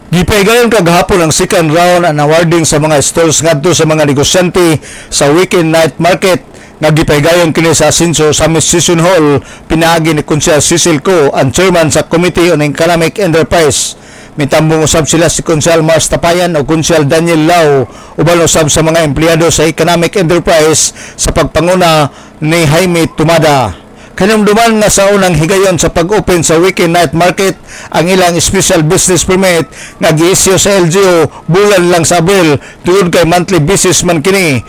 Gipaygayon kagahapon ang second round ang awarding sa mga stalls ngadto sa mga negosyante sa weekend night market nga gipaygayon kini sa Asinso Summit Session Hall. Pinaagi ni Konsehal Cecil Co, ang chairman sa Committee on Economic Enterprise. Mitambong usab sila si Konsehal Mars Tapayan o Konsehal Daniel Lau, uban usab sa mga empleyado sa Economic Enterprise sa pagpanguna ni Jaime Tumada. Kanumduman nga sa unang higayon sa pag-open sa weekend night market ang ilang special business permit nga gi-issue sa LGU bulan lang sa Abril tungod kay monthly basis man kini.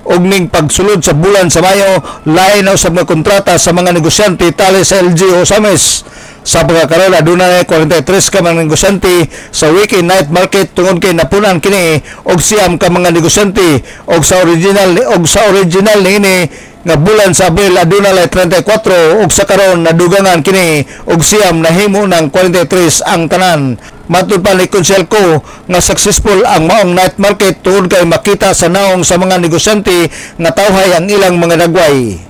Og ning pagsulod sa bulan sa Mayo, lain na usab nga kontrata sa mga negosyante tali sa LGU Samis. Sa pagkakaroon aduna 43 ka mga negosyante sa weekend night market tungod kay napunan kini og siyam ka mga negosyante og sa original niini nga bulan sa Abril aduna lay 34 ug sa karon nadugangan kini og siyam nahimo ng 43 ang tanan. Matud pa ni Konsehal Co nga successful ang maong night market tungod kay makita sa naong sa mga negosyante nga tawhay ang ilang mga dagway.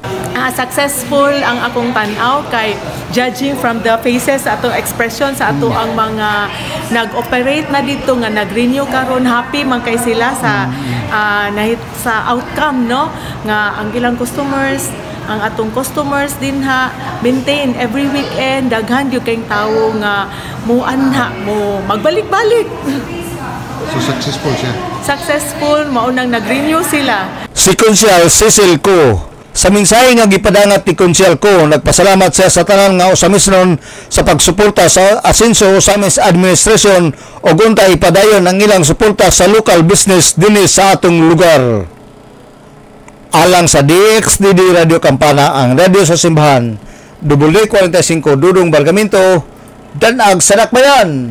Successful ang akong tan-aw kay judging from the faces sa atong expression sa ato ang mga nag-operate na dito nga nag-renew karon, happy man kay sila sa outcome, no, nga ang ilang customers, ang atong customers din ha maintain every weekend daghan gyud kay tawo nga muanha mo magbalik-balik. So successful siya. Successful, maunang nag-renew sila. Si Konsehal Cecil Co sa mensahe nga gipadangat ni Konsehal Co, nagpasalamat siya sa tanan nga usamisnon sa pagsuporta sa Asinso Samis Administration ug untay ipadayon ang ilang suporta sa local business dinhi sa atong lugar. Alang sa DXDD Radio Kampana, ang radio sa simbahan, W45 Dudong Bargamento, Danag sa Dakbayan.